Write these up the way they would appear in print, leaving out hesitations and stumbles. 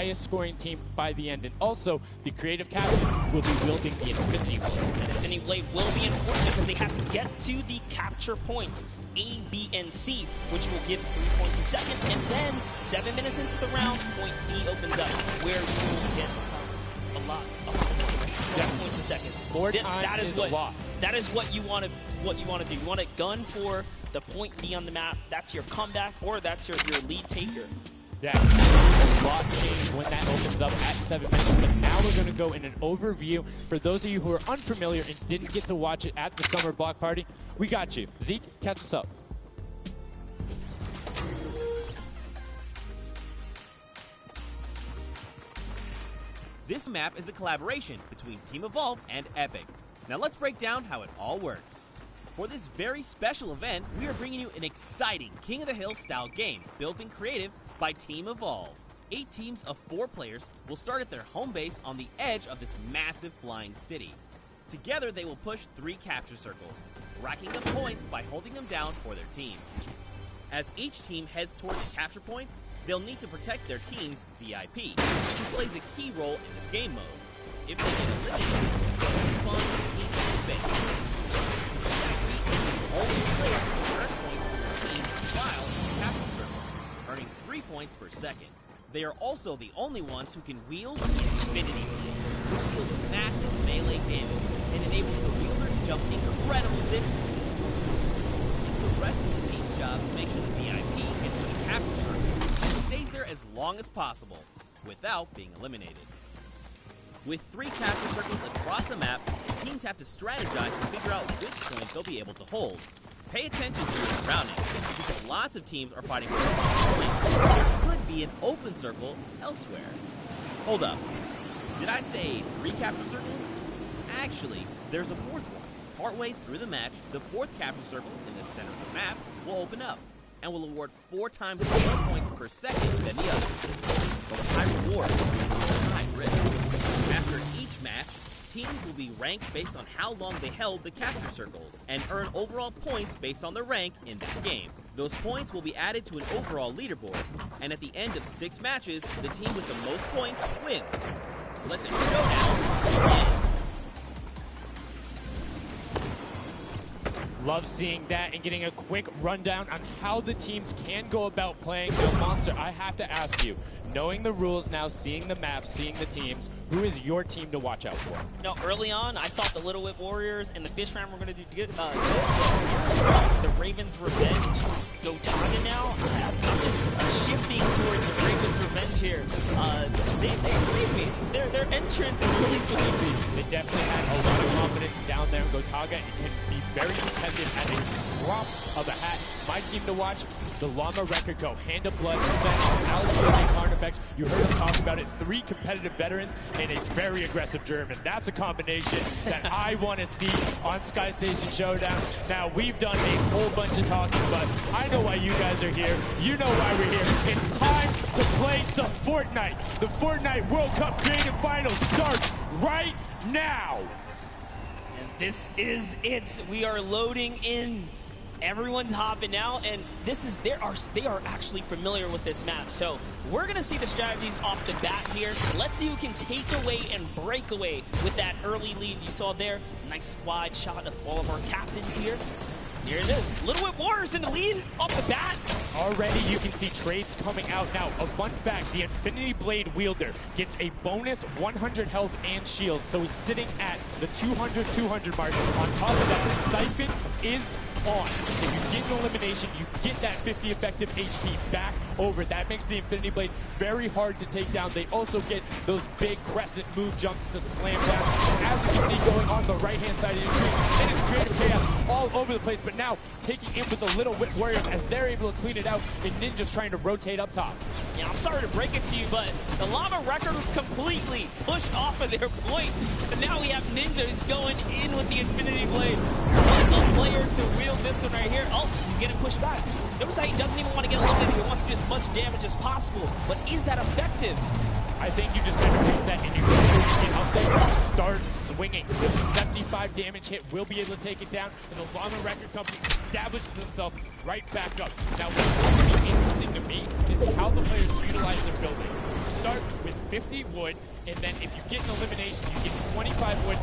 highest scoring team by the end. And also, the creative captains will be wielding the Infinity Blade. And Infinity Blade will be important because they have to get to the capture points, A, B, and C, which will give 3 points a second. And then, 7 minutes into the round, point B opens up, where you will get a lot of points a second. More times is a lot. That is what you want to do. You want to gun for the point B on the map. That's your comeback, or that's your lead taker. Yeah, a lot changed when that opens up at 7 minutes, but now we're going to go in an overview. For those of you who are unfamiliar and didn't get to watch it at the summer block party, we got you. Zeke, catch us up. This map is a collaboration between Team Evolve and Epic. Now let's break down how it all works. For this very special event, we are bringing you an exciting King of the Hill style game built in creative by Team Evolve. 8 teams of 4 players will start at their home base on the edge of this massive flying city. Together they will push 3 capture circles, racking up points by holding them down for their team. As each team heads towards capture points, they'll need to protect their team's VIP, who plays a key role in this game mode. If they get eliminated, they'll respawn in the team's space. The VIP is the only player who can earn points for their team while in the capture circle, earning 3 points per second. They are also the only ones who can wield the Infinity Blade, which deals massive melee damage and enables the wielder to jump incredible distances. It's the rest of the team's job to make sure the VIP gets to the capture circle and stays there as long as possible, without being eliminated. With 3 capture circles across the map, teams have to strategize to figure out which points they'll be able to hold. Pay attention to your surroundings, because lots of teams are fighting for the same point. There could be an open circle elsewhere. Hold up. Did I say 3 capture circles? Actually, there's a 4th one. Partway through the match, the 4th capture circle in the center of the map will open up and will award 4 times more points per second than the others. Both high reward and high risk. After each match, teams will be ranked based on how long they held the capture circles and earn overall points based on their rank in that game. Those points will be added to an overall leaderboard, and at the end of 6 matches, the team with the most points wins. Let the showdown begin. Love seeing that and getting a quick rundown on how the teams can go about playing. Now, Monster, I have to ask you, knowing the rules now, seeing the map, seeing the teams, who is your team to watch out for? No, early on, I thought the Little Whip Warriors and the Fish Ram were going to do good. The Ravens Revenge. Gotaga now. I'm just shifting towards the Ravens Revenge here. They sweep me. Their entrance is really sweepy. They definitely had a lot of confidence down there. Gotaga can be very competitive at a drop of a hat. My team to watch, the Llama Record Co. Hand of Blood, Svenos, Alex Field, and Carnifex. You heard us talk about it. 3 competitive veterans and a very aggressive German. That's a combination that I want to see on Sky Station Showdown. Now, we've done a whole bunch of talking, but I know why you guys are here. You know why we're here. It's time to play the Fortnite. The Fortnite World Cup Creative Finals starts right now. And this is it. We are loading in. Everyone's hopping out, and they are actually familiar with this map. So we're gonna see the strategies off the bat here. Let's see who can take away and break away with that early lead you saw there. Nice wide shot of all of our captains here. Here it is. Little Whip Warriors in the lead off the bat. Already you can see trades coming out now. A fun fact, the Infinity Blade wielder gets a bonus 100 health and shield. So he's sitting at the 200 mark. On top of that, Siphon is on. If you get an elimination, you get that 50 effective HP back over. That makes the Infinity Blade very hard to take down. They also get those big crescent move jumps to slam down. And as you can see going on the right-hand side of the screen, it is creative chaos all over the place, but now taking in with the Little Whip Warriors as they're able to clean it out, and Ninja's trying to rotate up top. Yeah, I'm sorry to break it to you, but the Llama Record was completely pushed off of their point. And now we have Ninja who's going in with the Infinity Blade. One player to wield this one right here. Oh, he's getting pushed back. Notice how he doesn't even want to get eliminated. He wants to do as much damage as possible. But is that effective? I think you just kind of use that and you get up there and start swinging. The 75 damage hit will be able to take it down, and the Llama Record Company establishes himself right back up. Now, what's going to be interesting to me is how the players utilize their building. start with 50 wood, and then if you get an elimination, you get 25 wood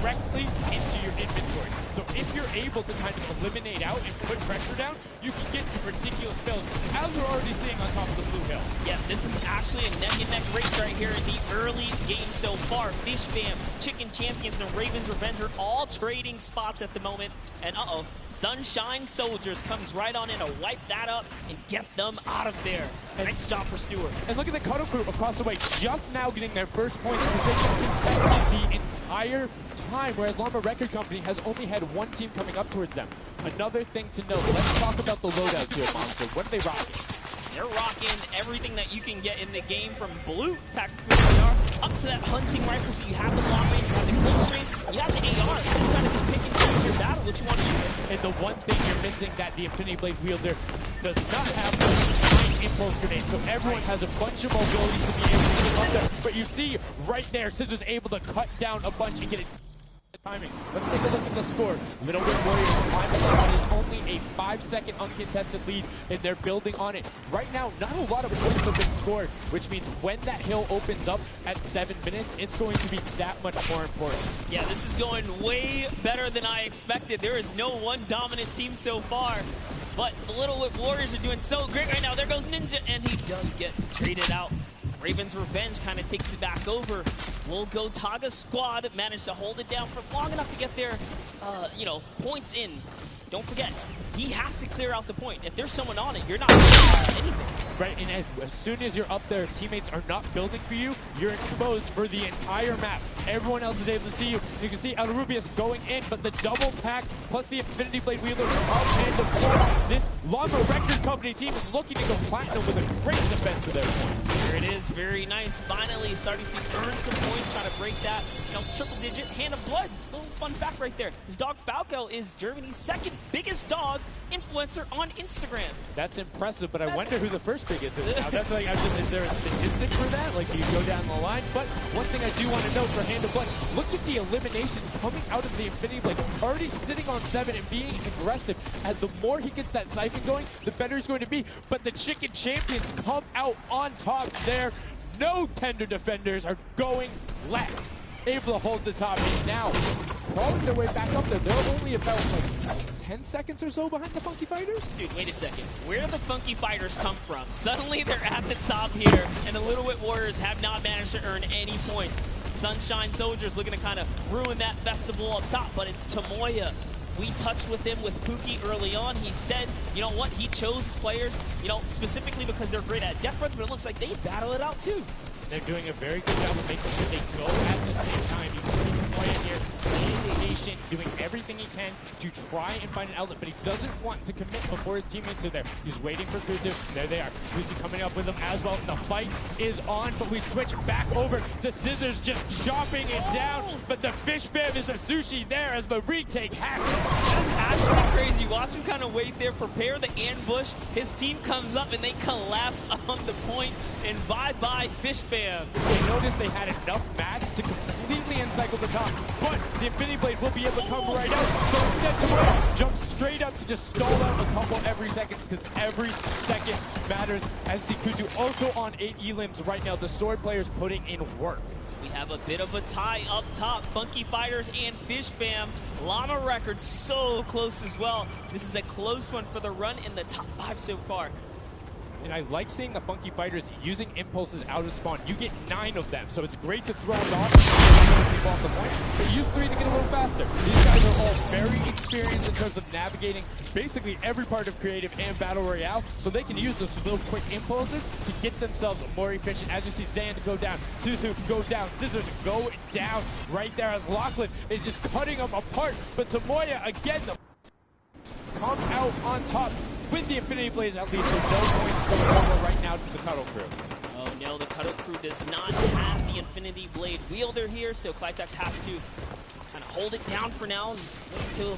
directly into your inventory. So if you're able to kind of eliminate out and put pressure down, you can get some ridiculous builds, as we're already seeing on top of the blue hill. Yeah, this is actually a neck-and-neck race right here in the early game so far. Fish Fam, Chicken Champions, and Raven's Revenge are all trading spots at the moment. And Sunshine Soldiers comes right on in to wipe that up and get them out of there. Nice job for Stewart. And look at the Cuddle Crew across the way, just now getting their first point because they can contest the entire time, whereas Llama Record Company has only had one team coming up towards them. Another thing to note, let's talk about the loadouts here, Monster. What are they rocking? They're rocking everything that you can get in the game, from blue tactical AR up to that hunting rifle, so you have the long range, you have the close range, you have the AR, so you kind of just pick and choose your battle, what you want to use. And the one thing you're missing that the Infinity Blade wielder does not have is impulse grenades, so everyone has a bunch of mobilities to be able to get up there. But you see right there, Scissors able to cut down a bunch and get it. Timing. Let's take a look at the score. Little Bit Warriors climbing up. It is only a 5-second uncontested lead, and they're building on it. Right now, not a lot of points have been scored, which means when that hill opens up at 7 minutes, it's going to be that much more important. Yeah, this is going way better than I expected. There is no one dominant team so far, but the Little Whip Warriors are doing so great right now. There goes Ninja, and he does get traded out. Raven's Revenge kind of takes it back over. We'll go Taga's squad managed to hold it down for long enough to get their, points in. Don't forget, he has to clear out the point. If there's someone on it, you're not doing anything. Right, and as soon as you're up there, teammates are not building for you. You're exposed for the entire map. Everyone else is able to see you. You can see Rubius going in, but the double pack plus the Infinity Blade wielder up and deployed. This Llama Record Company team is looking to go platinum with a great defense of their point. Here it is, very nice. Finally starting to earn some points, trying to break that, triple digit. Hand of Blood, little fun fact right there. His dog Falco is Germany's second biggest dog influencer on Instagram. That's impressive, but I wonder who the first biggest is now. That's like, is there a statistic for that? Like, you go down the line? But one thing I do want to note for Hand of Blood, look at the eliminations coming out of the Infinity Blade. Already sitting on 7 and being aggressive. As the more he gets that siphon going, the better he's going to be. But the Chicken Champions come out on top there. No tender defenders are going left. Able to hold the top, and now crawling their way back up there. They're only about like 10 seconds or so behind the Funky Fighters. Dude, wait a second. Where do the Funky Fighters come from? Suddenly they're at the top here, and the Little Whip Warriors have not managed to earn any points. Sunshine Soldiers looking to kind of ruin that festival up top, but it's Tomoya. We touched with him with Pookie early on. He said, you know what, he chose his players, specifically because they're great at death runs, but it looks like they battle it out too. They're doing a very good job of making sure they go at the same time. You can see Tomoya here being patient, doing everything he can to try and find an outlet, but he doesn't want to commit before his teammates are there. He's waiting for Kuzu. There they are. Kuzu coming up with him as well. The fight is on, but we switch back over to Scissors just chopping it down, but the Fish Fam is a sushi there as the retake happens. That's actually crazy. Watch him kind of wait there, prepare the ambush. His team comes up and they collapse on the point, and bye-bye Fish Fam. They noticed they had enough mats to completely encircle the top, but the Infinity Blade will be able to come right out. So instead, Tomoya jumps straight up to just stall out a couple every second, because every second matters. As you see Kuzu also on 8 elims right now. The sword players putting in work. We have a bit of a tie up top. Funky Fighters and Fish Fam. Llama Record so close as well. This is a close one for the run in the top 5 so far. And I like seeing the Funky Fighters using impulses out of spawn. You get 9 of them, so it's great to throw it off the point, but use 3 to get a little faster. These guys are all very experienced in terms of navigating basically every part of creative and battle royale, so they can use those little quick impulses to get themselves more efficient. As you see Zan go down, Suzu go down, Scissors go down right there as Lachlan is just cutting them apart, but Tomoya again come out on top with the Infinity Blades at least, so no points going over right now to the Cuddle Crew. Oh no, the Cuddle Crew does not have the Infinity Blade wielder here, so Clitex has to kind of hold it down for now and wait until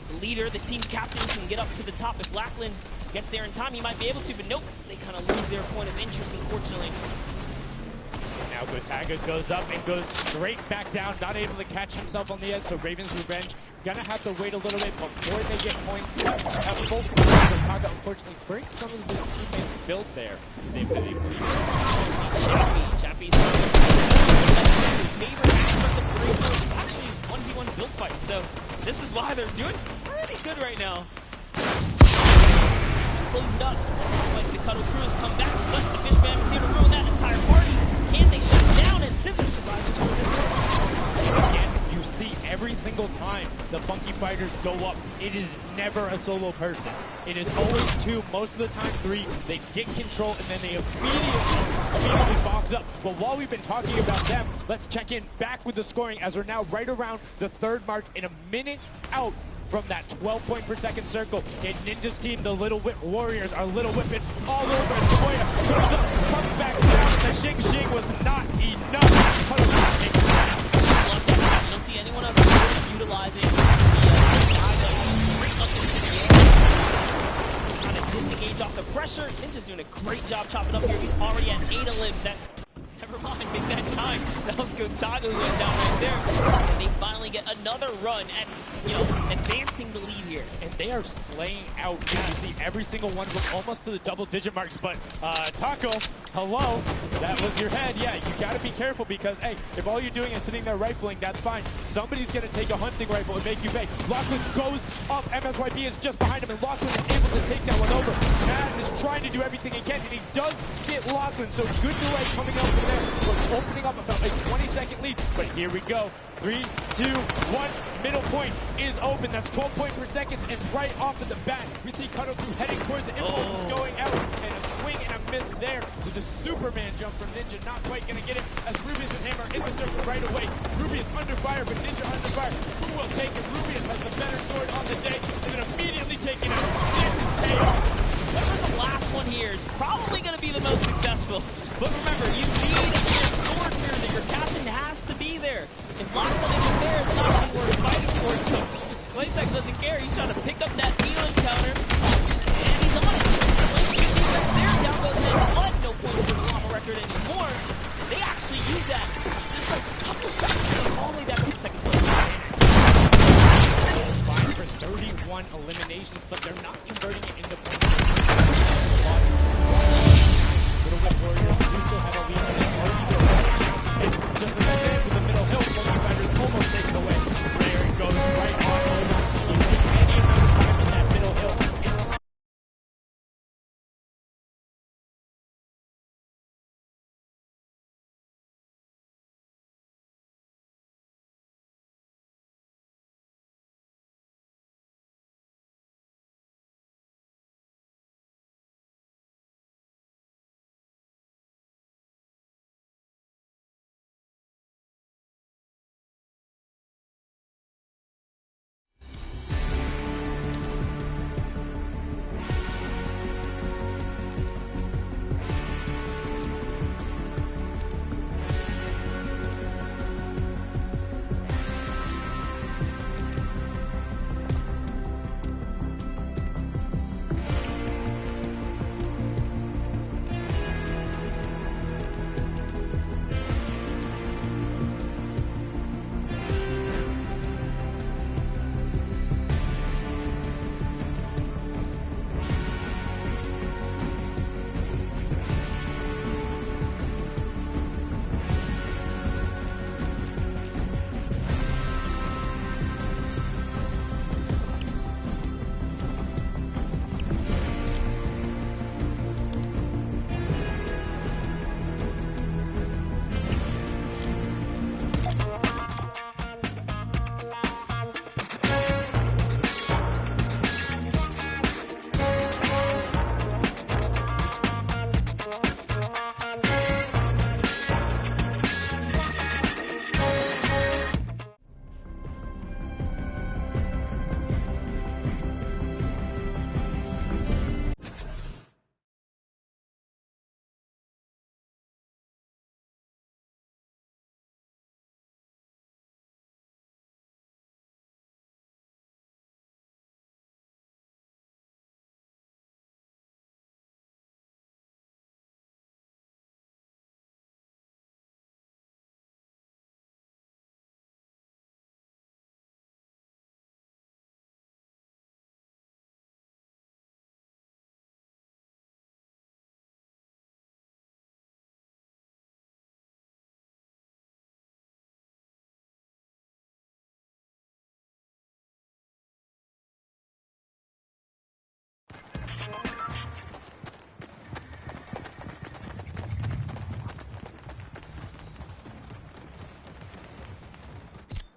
the leader, the team captain, can get up to the top. If Lachlan gets there in time, he might be able to, but nope, they kind of lose their point of interest, unfortunately. Now Gotaga goes up and goes straight back down, not able to catch himself on the edge, so Raven's Revenge gonna have to wait a little bit before they get points to have full control. Gotaga unfortunately breaks some of his teammates' build there. They believe they're doing pretty good right now. Close it up. Looks like the Cuddle Crew has come back, but the Fishman is here to ruin that entire party. Can they shut it down? And Scissor survives the tournament. Again, you see every single time the Funky Fighters go up, it is never a solo person. It is always two, most of the time three. They get control and then they immediately box up. But while we've been talking about them, let's check in back with the scoring as we're now right around the third mark in a minute out from that 12 point per second circle. In Ninja's team, the Little Whip Warriors are Little Whipping all over. And Toya goes up, comes back down, and the Xing Xing was not enough. I love that. You don't see anyone else utilizing the straight up into the air. Trying to disengage off the pressure. Ninja's doing a great job chopping up here. He's already at 8 of limbs. Never mind, make that 9. That was Gotaga who went down right there. And they finally get another run at, advancing the lead here. And they are slaying out. You see every single one of them almost to the double-digit marks. But Taco, hello, that was your head. Yeah, you got to be careful because, hey, if all you're doing is sitting there rifling, that's fine. Somebody's going to take a hunting rifle and make you pay. Lachlan goes up. MSYB is just behind him, and Lachlan is able to take that one over. Maz is trying to do everything he can, and he does get Lachlan. So good delay coming out from there. We're opening up about a 20-second lead. But here we go. 3, 2, 1. Middle point is open. That's 12 points per second. And right off of the bat, we see Cuddle Crew heading towards the impulse is going out. And a swing and a miss there with the Superman jump from Ninja. Not quite going to get it as Rubius and Hammer in the circle right away. Rubius under fire, but Ninja under fire. Who will take it? Rubius has the better sword on the day. And then immediately taken out. This is chaos. Whoever's the last one here is probably going to be the most successful. But remember, you need a sword here that your captain has to be there. If Lachlan isn't there, it's not really worth fighting for. So Claytex doesn't care. He's trying to pick up that healing counter. And he's on it. That's there. Down goes that 1. No point for the Llama record anymore. They actually use that. This is a couple seconds. Only that was the second place. 5 for 31 eliminations, but they're not converting it into points. Little Whip Warriors do still have a lead, and it's just as with the middle hill, Funky Fighters almost take it away. There it goes, right on over. You take any amount of time in that middle hill.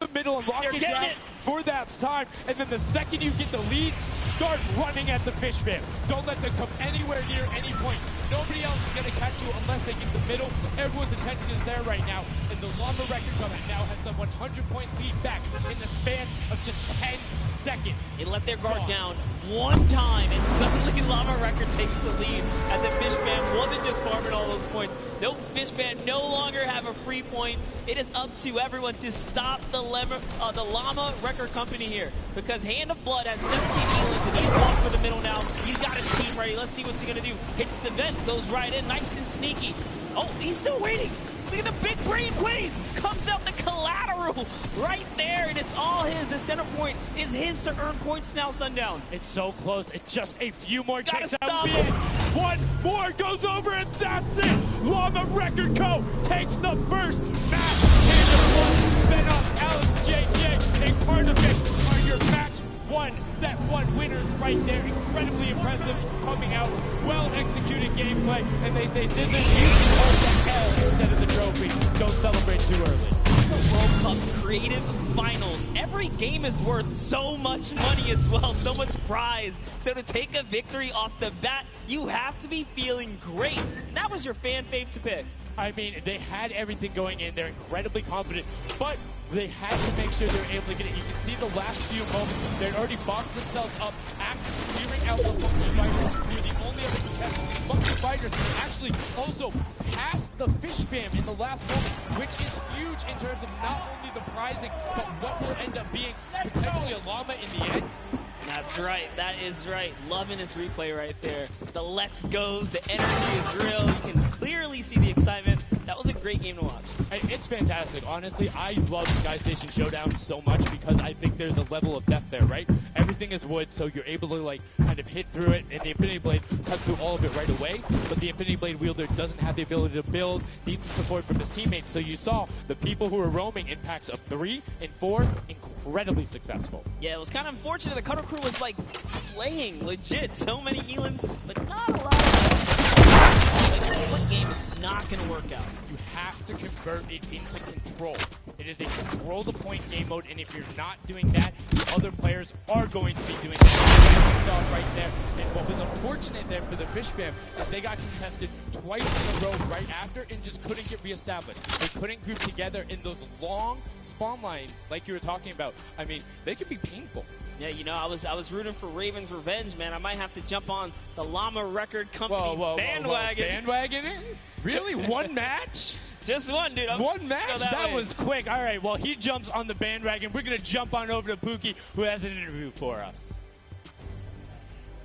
the middle and lock They're it getting down it. for that time. And then the second you get the lead, start running at the fish fam. Don't let them come anywhere near any point. Nobody else is going to catch you unless they get the middle. Everyone's attention is there right now. And the Llama Record Company now has the 100-point lead back in the span of just 10 seconds. They let their guard down one time, and suddenly Llama Record takes the lead as a fish fan wasn't just farming all those points. No, fish fan no longer have a free point. It is up to everyone to stop the Llama Record Company here, because Hand of Blood has 17 healings, and he's going for the middle now. He's got his team ready. Let's see what's he going to do. Hits the vent, goes right in, nice and sneaky. Oh, he's still waiting. Look at the big brain plays. Comes out the collateral right there, and it's all his. The center point is his to earn points now, Sundown. It's so close. It's just a few more Gotta kicks. That stop would be it. One more goes over, and that's it. Llama Record Co. takes the first match. Hand of Blood, Venom, Alex JJ, and Carnifish are your match one, set one winners right there. Incredibly impressive coming out. Well executed gameplay. And they say, Sizzin, you can hold the L instead of the trophy. Don't celebrate too early. The World Cup Creative Finals. Every game is worth so much money as well, so much prize. So to take a victory off the bat, you have to be feeling great. And that was your fan fave to pick. I mean, they had everything going in. They're incredibly confident, but they had to make sure they were able to get it. You can see the last few moments, they'd already boxed themselves up after clearing out the Funky Fighters. They're the only other contestant. Funky Fighters actually also passed the Fish Fam in the last moment, which is huge in terms of not only the prizing, but what will end up being potentially a llama in the end. That's right. That is right. Loving this replay right there. The let's goes, the energy is real. You can clearly see the excitement. That was a great game to watch. It's fantastic. Honestly, I love Sky Station Showdown so much because I think there's a level of depth there, right? Everything is wood, so you're able to like kind of hit through it, and the Infinity Blade cuts through all of it right away. But the Infinity Blade wielder doesn't have the ability to build, needs support from his teammates. So you saw the people who were roaming in packs of 3 and 4, incredibly successful. Yeah, it was kind of unfortunate. The Cutter Crew was like slaying, legit. So many healings, but not a lot of this split game is not going to work out. You have to convert it into control. It is a control the point game mode, and if you're not doing that, the other players are going to be doing it. You saw it right there. And what was unfortunate there for the Fish Fam is they got contested twice in a row right after and just couldn't get reestablished. They couldn't group together in those long spawn lines like you were talking about. I mean, they could be painful. Yeah, you know, I was rooting for Raven's revenge, man. I might have to jump on the Llama Record Company bandwagon. Bandwagon it? Really? One match? Just one, dude. One match? That way. was quick. All right, well, he jumps on the bandwagon. We're going to jump on over to Pookie, who has an interview for us.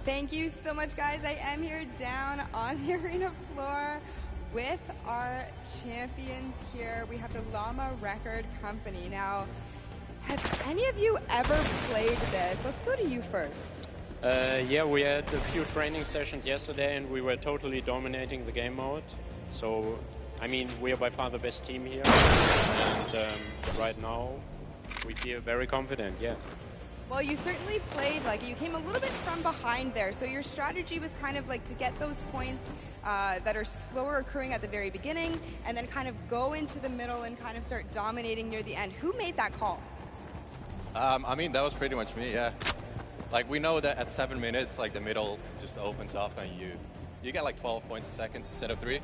Thank you so much, guys. I am here down on the arena floor with our champions here. We have the Llama Record Company. Now, have any of you ever played this? Let's go to you first. Yeah, we had a few training sessions yesterday and we were totally dominating the game mode. So, I mean, we are by far the best team here. And right now, we feel very confident, yeah. Well, you certainly played, like, you came a little bit from behind there. So your strategy was kind of like to get those points that are slower occurring at the very beginning and then kind of go into the middle and kind of start dominating near the end. Who made that call? I mean, that was pretty much me, yeah. Like, we know that at 7 minutes, like, the middle just opens up and you get like 12 points a second instead of 3.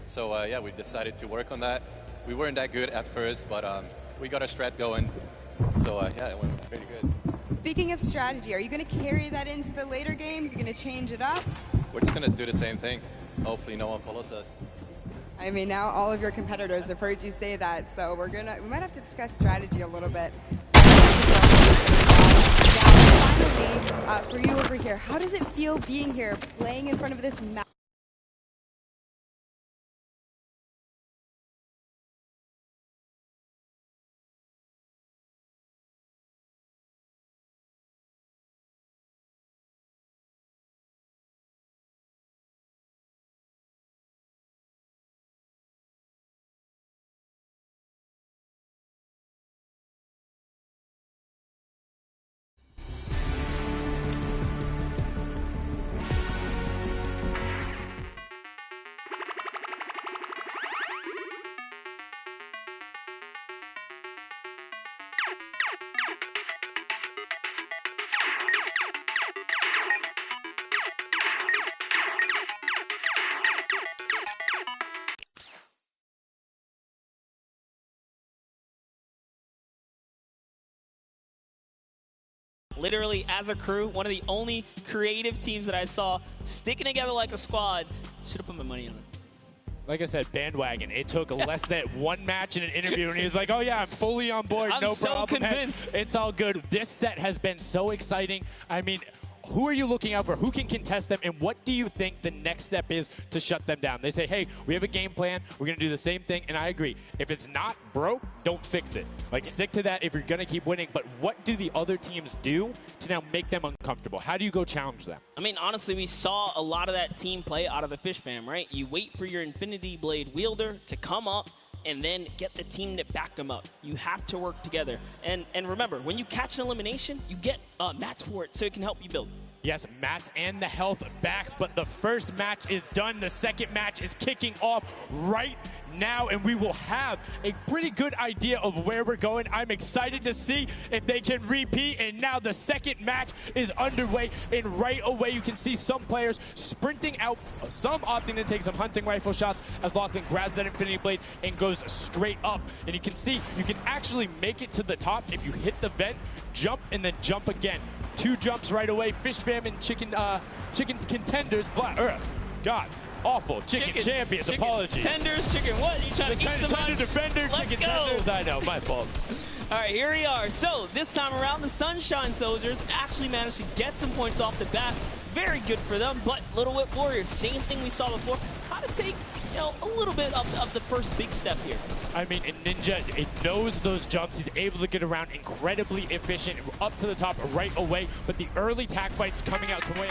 So, yeah, we decided to work on that. We weren't that good at first, but we got a strat going. So, yeah, it went pretty good. Speaking of strategy, are you going to carry that into the later games? You're going to change it up? We're just going to do the same thing. Hopefully no one follows us. I mean, now all of your competitors have heard you say that, so we might have to discuss strategy a little bit. Finally, for you over here, how does it feel being here, playing in front of this map? Literally, as a crew, one of the only creative teams that I saw sticking together like a squad. Should have put my money on it. Like I said, bandwagon. It took less than one match in an interview, and he was like, oh, yeah, I'm fully on board. I'm no so problem. convinced. Hey, it's all good. This set has been so exciting. I mean, who are you looking out for? Who can contest them? And what do you think the next step is to shut them down? They say, hey, we have a game plan. We're going to do the same thing. And I agree. If it's not broke, don't fix it. Like, stick to that if you're going to keep winning. But what do the other teams do to now make them uncomfortable? How do you go challenge them? I mean, honestly, we saw a lot of that team play out of the Fish Fam, right? You wait for your Infinity Blade wielder to come up and then get the team to back them up. You have to work together. And remember, when you catch an elimination, you get mats for it so it can help you build. Yes, mats and the health back, but the first match is done. The second match is kicking off right now, and we will have a pretty good idea of where we're going. I'm excited to see if they can repeat, and now the second match is underway, and right away you can see some players sprinting out, some opting to take some hunting rifle shots as Lachlan grabs that Infinity Blade and goes straight up. And you can see you can actually make it to the top if you hit the vent, jump, and then jump again. 2 jumps right away. Fish Fam and chicken contenders. God, awful. Chicken champions. Apologies. Tenders, chicken what? You trying to eat some Tender defender, Let's chicken go. tenders. I know, my fault. All right, here we are. So this time around, the Sunshine Soldiers actually managed to get some points off the bat. Very good for them, but Little Whip Warriors, same thing we saw before. How to take, a little bit of the first big step here. I mean, Ninja, it knows those jumps. He's able to get around incredibly efficient, up to the top right away, but the early tack fights coming out to win.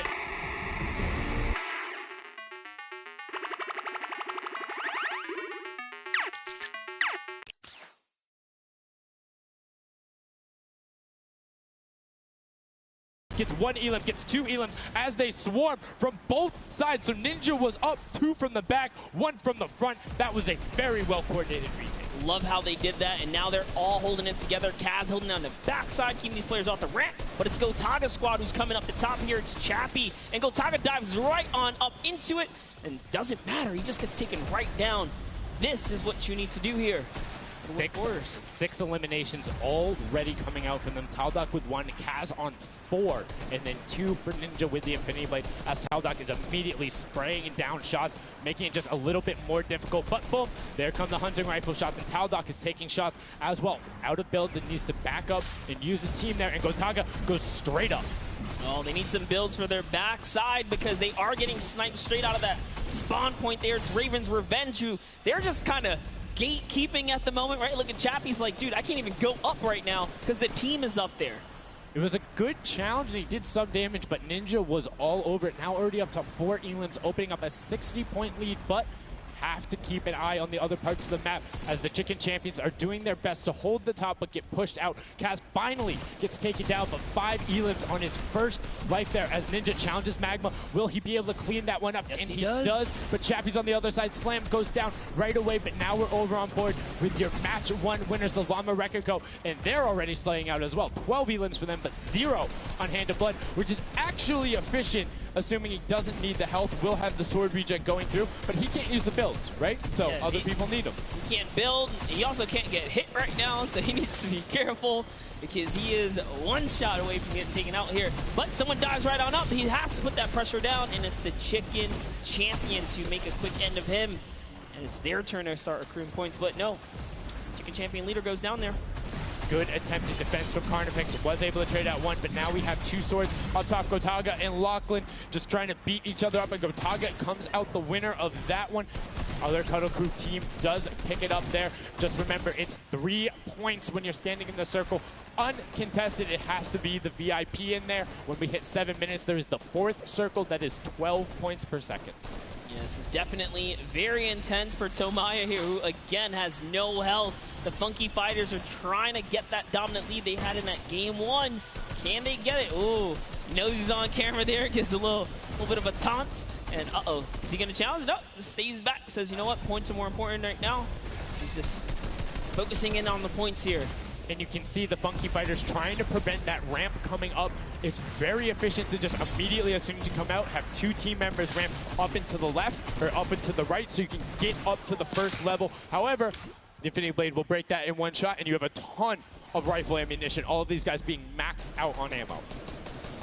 Gets 1 elim, gets 2 elim as they swarm from both sides. So Ninja was up 2 from the back, 1 from the front. That was a very well coordinated retake. Love how they did that, and now they're all holding it together. Kaz holding down the backside, keeping these players off the ramp. But it's Gotaga squad who's coming up the top here. It's Chappie, and Gotaga dives right on up into it, and doesn't matter. He just gets taken right down. This is what you need to do here. 6 eliminations already coming out from them. Taldock with 1, Kaz on 4, and then 2 for Ninja with the Infinity Blade, as Taldock is immediately spraying down shots, making it just a little bit more difficult. But boom, there come the hunting rifle shots, and Taldock is taking shots as well. Out of builds and needs to back up and use his team there, and Gotaga goes straight up. Oh, they need some builds for their backside because they are getting sniped straight out of that spawn point there. It's Raven's Revenge, who they're just kind of gatekeeping at the moment, right? Look at Chappie's like, dude, I can't even go up right now because the team is up there. It was a good challenge, and he did some damage, but Ninja was all over it. Now already up to 4 elims, opening up a 60-point lead, but have to keep an eye on the other parts of the map as the Chicken Champions are doing their best to hold the top but get pushed out. Kaz finally gets taken down, but 5 elims on his first life there as Ninja challenges Magma. Will he be able to clean that one up? Yes, and he does. But Chappie's on the other side. Slam goes down right away, but now we're over on board with your match 1 winners, the Llama Record Co. And they're already slaying out as well. 12 elims for them, but 0 on Hand of Blood, which is actually efficient, assuming he doesn't need the health. Will have the sword regen going through, but he can't use the builds, right? So yeah, other people need them. He can't build. He also can't get hit right now, so he needs to be careful because he is 1 shot away from getting taken out here. But someone dives right on up. He has to put that pressure down, and it's the Chicken Champion to make a quick end of him. And it's their turn to start accruing points, but no. Chicken Champion leader goes down there. Good attempted defense from Carnifex. Was able to trade out 1, but now we have 2 swords up top. Gotaga and Lachlan just trying to beat each other up, and Gotaga comes out the winner of that one. Other Cuddle Crew team does pick it up there. Just remember, it's 3 points when you're standing in the circle. Uncontested, it has to be the VIP in there. When we hit 7 minutes, there's the 4th circle that is 12 points per second. Yeah, this is definitely very intense for Tomaya here, who again has no health. The Funky Fighters are trying to get that dominant lead they had in that game 1. Can they get it? Ooh, knows he's on camera there, gives a little bit of a taunt. And uh-oh, is he gonna challenge? No, stays back, says, you know what, points are more important right now. He's just focusing in on the points here. And you can see the Funky Fighters trying to prevent that ramp coming up. It's very efficient to just immediately, as soon as you come out, have 2 team members ramp up and to the left or up and to the right so you can get up to the first level. However, the Infinity Blade will break that in 1 shot, and you have a ton of rifle ammunition. All of these guys being maxed out on ammo.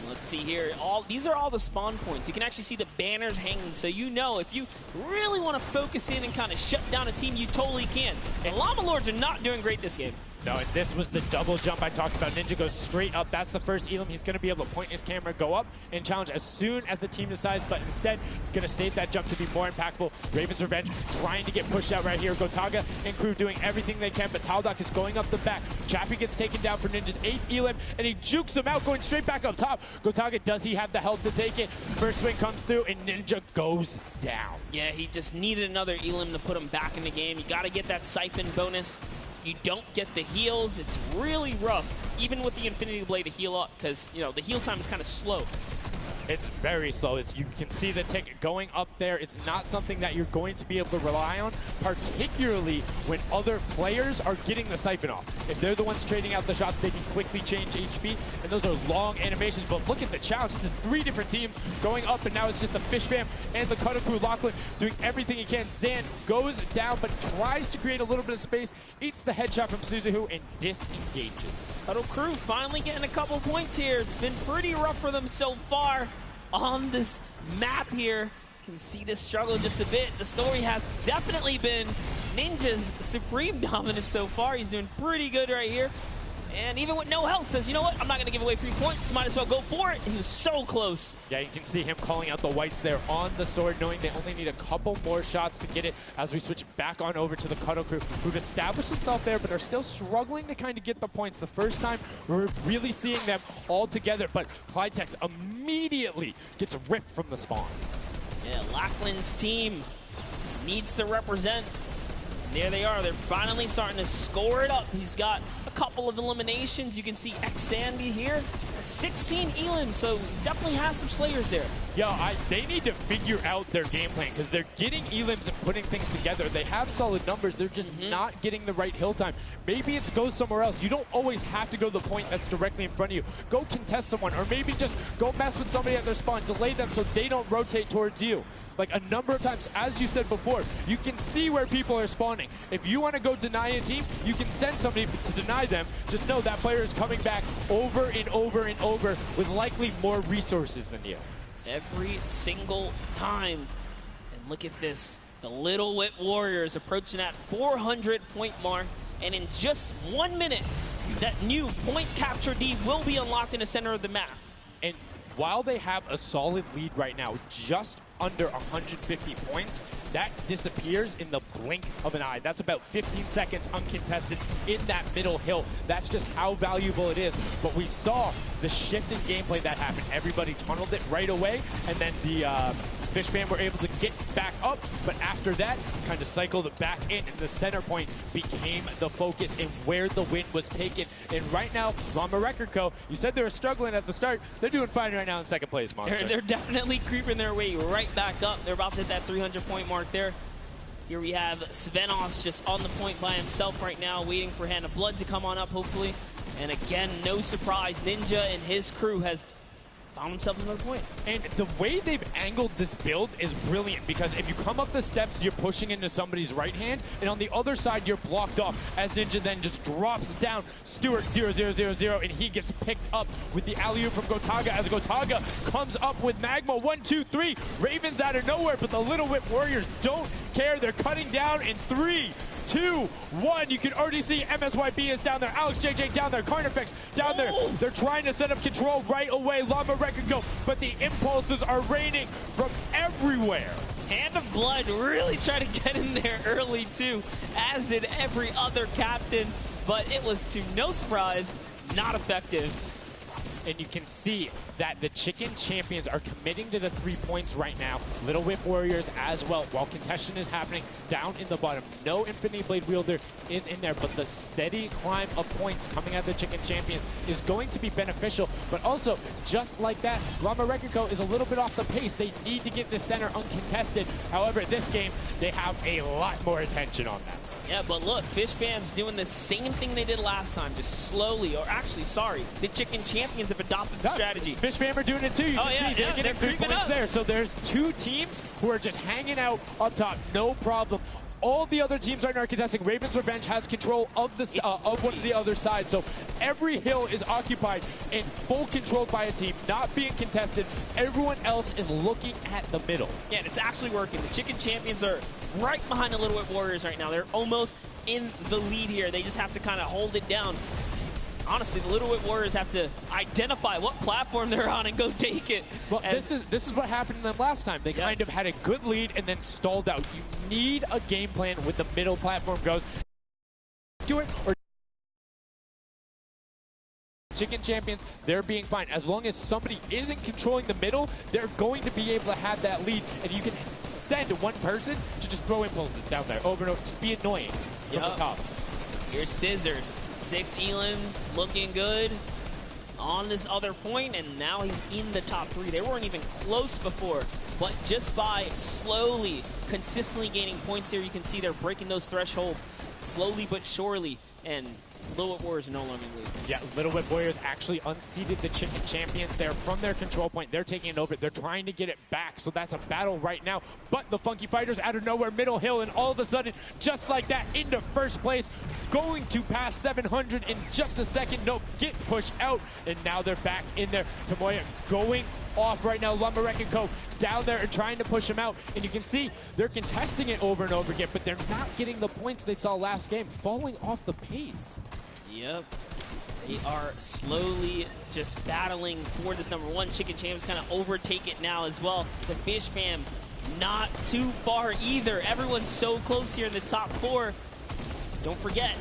Let's see here. These are all the spawn points. You can actually see the banners hanging, so you know if you really want to focus in and kind of shut down a team, you totally can. The Llama Lords are not doing great this game. No, and this was the double jump I talked about. Ninja goes straight up. That's the first Elam. He's going to be able to point his camera, go up, and challenge as soon as the team decides, but instead, going to save that jump to be more impactful. Raven's Revenge trying to get pushed out right here. Gotaga and crew doing everything they can, but Taldock is going up the back. Chappie gets taken down for Ninja's 8th Elam, and he jukes him out, going straight back up top. Gotaga, does he have the health to take it? First swing comes through, and Ninja goes down. Yeah, he just needed another Elam to put him back in the game. You got to get that siphon bonus. You don't get the heals. It's really rough, even with the Infinity Blade to heal up, because, you know, the heal time is kind of slow. It's very slow. You can see the tick going up there. It's not something that you're going to be able to rely on, particularly when other players are getting the siphon off. If they're the ones trading out the shots, they can quickly change HP, and those are long animations. But look at the challenge. The 3 different teams going up, and now it's just the Fish Fam and the Cutter Crew. Lachlan doing everything he can. Zan goes down, but tries to create a little bit of space, eats the headshot from Suzuhu, and disengages. Cutter Crew finally getting a couple points here. It's been pretty rough for them so far on this map here. You can see this struggle just a bit. The story has definitely been Ninja's supreme dominance so far. He's doing pretty good right here. And even with no health, says, you know what, I'm not going to give away 3 points. Might as well go for it. He was so close. Yeah, you can see him calling out the whites there on the sword, knowing they only need a couple more shots to get it as we switch back on over to the Cuddle Crew, who've established themselves there, but are still struggling to kind of get the points. The first time we're really seeing them all together, but Clydetex immediately gets ripped from the spawn. Yeah, Lachlan's team needs to represent. There they are. They're finally starting to score it up. He's got a couple of eliminations. You can see X-Sandy here. 16 Elam, so definitely has some Slayers there. Yeah, they need to figure out their game plan because they're getting Elams and putting things together. They have solid numbers. They're just not getting the right hill time. Maybe it's go somewhere else. You don't always have to go to the point that's directly in front of you. Go contest someone, or maybe just go mess with somebody at their spawn. Delay them so they don't rotate towards you. Like a number of times, as you said before, you can see where people are spawning. If you want to go deny a team, you can send somebody to deny them. Just know that player is coming back over and over and over with likely more resources than you. Every single time. And look at this. The Little Whip Warriors approaching that 400-point mark. And in just 1 minute, that new point capture D will be unlocked in the center of the map. And while they have a solid lead right now, just under 150 points, that disappears in the blink of an eye. That's about 15 seconds uncontested in that middle hill. That's just how valuable it is. But we saw the shift in gameplay that happened. Everybody tunneled it right away, and then the Fish Fam were able to get back up, but after that, kind of cycled it back in, and the center point became the focus and where the win was taken. And right now, Llama Record Co., you said they were struggling at the start. They're doing fine right now in second place, Monster. They're definitely creeping their way right back up. They're about to hit that 300-point mark there. Here we have Svenos just on the point by himself right now, waiting for Hand of Blood to come on up, hopefully. And again, no surprise, Ninja and his crew has found himself another point. And the way they've angled this build is brilliant, because if you come up the steps, you're pushing into somebody's right hand, and on the other side, you're blocked off, as Ninja then just drops down Stewart 0-0-0-0, and he gets picked up with the alley-oop from Gotaga, as Gotaga comes up with Magma 1, 2, 3. Ravens out of nowhere, but the Little Whip Warriors don't care. They're cutting down in 3, 2, 1. You can already see MSYB is down there. Alex JJ down there. Carnifex down there. They're trying to set up control right away. Llama Record go, but the impulses are raining from everywhere. Hand of Blood really tried to get in there early too, as did every other captain, but it was to no surprise, not effective. And you can see that the Chicken Champions are committing to the 3 points right now. Little Whip Warriors as well. While contention is happening down in the bottom, no Infinity Blade Wielder is in there, but the steady climb of points coming out of the Chicken Champions is going to be beneficial. But also, just like that, Llama Record Co. is a little bit off the pace. They need to get the center uncontested. However, this game, they have a lot more attention on that. Yeah, but look, Fish Fam's doing the same thing they did last time, just slowly, or actually, sorry, the Chicken Champions have adopted the strategy. Fish Fam are doing it too. You can see they're getting 3 points there. So there's 2 teams who are just hanging out up top, no problem. all the other teams right now are contesting. Raven's Revenge has control of the of one of the other side, so every hill is occupied and full controlled by a team, not being contested. Everyone else is looking at the middle. Yeah, and it's actually working. The Chicken Champions are right behind the Little Whip Warriors right now. They're almost in the lead here. They just have to kind of hold it down. Honestly, the Little Whip Warriors have to identify what platform they're on and go take it. Well, this is what happened to them last time. They kind of had a good lead and then stalled out. You need a game plan when the middle platform goes. Do it or Chicken Champions, they're being fine. As long as somebody isn't controlling the middle, they're going to be able to have that lead, and you can send one person to just throw impulses down there over and over. Just be annoying from the top. Here's Scissors. 6 Elans looking good on this other point, and now he's in the top 3. They weren't even close before, but just by slowly, consistently gaining points here, you can see they're breaking those thresholds slowly but surely, and Little Whip Warriors are no longer in the lead. Yeah, Little Whip Warriors actually unseated the Chicken Champions. They're from their control point. They're taking it over. They're trying to get it back, so that's a battle right now. But the Funky Fighters out of nowhere, middle hill, and all of a sudden, just like that, into first place, going to pass 700 in just a second. Nope, get pushed out, and now they're back in there. Tomoya going off right now. Lumberwreck and Co. down there and trying to push him out. And you can see they're contesting it over and over again, but they're not getting the points they saw last game, falling off the pace. Yep. They are slowly just battling for this number 1. Chicken Champs kind of overtake it now as well. The Fish Fam not too far either. Everyone's so close here in the top 4. Don't forget,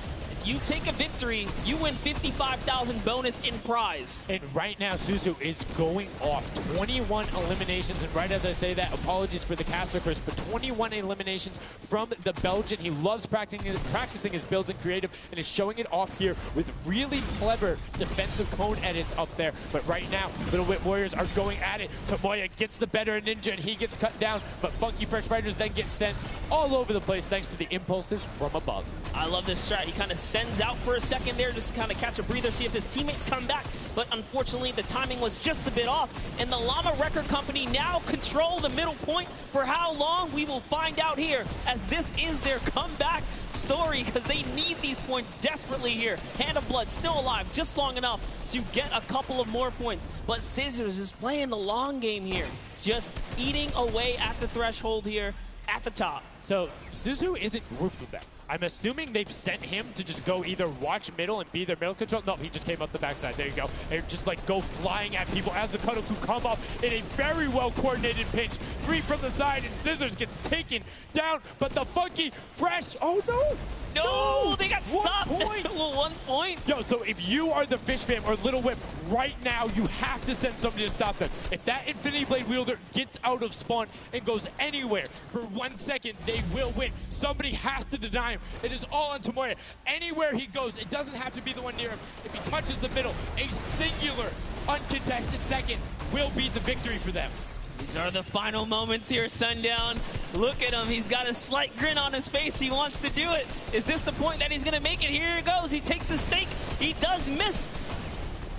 you take a victory, you win 55,000 bonus in prize. And right now, Suzu is going off. 21 eliminations, and right as I say that, apologies for the caster curse, but 21 eliminations from the Belgian. He loves practicing his builds in creative and is showing it off here with really clever defensive cone edits up there. But right now, Little Whip Warriors are going at it. Tomoya gets the better Ninja, and he gets cut down, but Funky Fresh Fighters then get sent all over the place thanks to the impulses from above. I love this strat. He kind of sends out for a second there just to kind of catch a breather, see if his teammates come back. But unfortunately, the timing was just a bit off. And the Llama Record Company now control the middle point. For how long, we will find out here, as this is their comeback story, because they need these points desperately here. Hand of Blood still alive just long enough to get a couple of more points. But Scissors is playing the long game here, just eating away at the threshold here at the top. So Suzu isn't grouped with them. I'm assuming they've sent him to just go either watch middle and be their middle control. No, he just came up the backside. There you go. And just like go flying at people as the Cuddle Crew come up in a very well coordinated pinch. 3 from the side, and Scissors gets taken down. But the Funky Fresh, oh no! No, they got 1 stopped. point. Well, 1 point. Yo, so if you are the Fish Fam or Little Whip, right now you have to send somebody to stop them. If that Infinity Blade wielder gets out of spawn and goes anywhere for 1 second, they will win. Somebody has to deny him. It is all on Tomoya. Anywhere he goes, it doesn't have to be the one near him. If he touches the middle, a singular uncontested second will be the victory for them. These are the final moments here, Sundown. Look at him. He's got a slight grin on his face. He wants to do it. Is this the point that he's going to make it? Here it goes. He takes the stake. He does miss.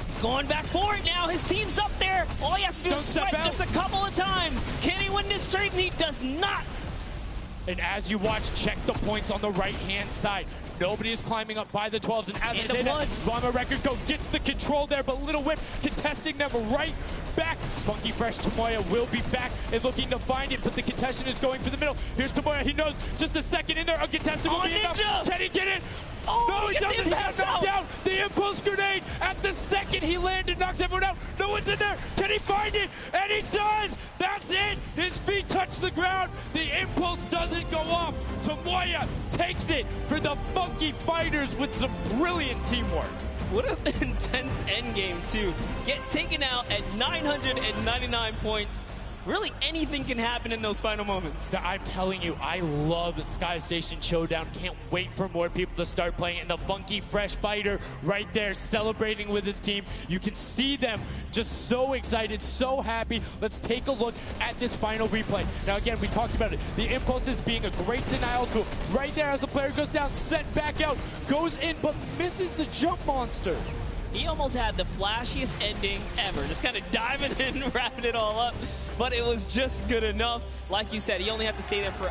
He's going back for it now. His team's up there. All he has to do is swipe just a couple of times. Can he win this trade? And he does not. And as you watch, check the points on the right-hand side. Nobody is climbing up by the 12s. And as they did, Llama Record Co. gets the control there, but Little Whip contesting them right back. Funky Fresh Tomoya will be back and looking to find it, but the contestant is going for the middle. Here's Tomoya. He knows just a second in there. Uncontested will be enough. Can he get it? Oh, no, he doesn't. He got knocked down. The impulse grenade at the second he landed knocks everyone out. No one's in there. Can he find it? And he does. That's it. His feet touch the ground. The impulse doesn't go off. Tomoya takes it for the Funky Fighters with some brilliant teamwork. What an intense endgame, too. Get taken out at 999 points. Really, anything can happen in those final moments. I'm telling you, I love Sky Station Showdown. Can't wait for more people to start playing. And the Funky Fresh Fighter right there celebrating with his team. You can see them just so excited, so happy. Let's take a look at this final replay. Now, again, we talked about it. The impulses being a great denial tool. Right there as the player goes down, sent back out, goes in, but misses the jump monster. He almost had the flashiest ending ever. Just kind of diving in, wrapping it all up. But it was just good enough. Like you said, he only had to stay there for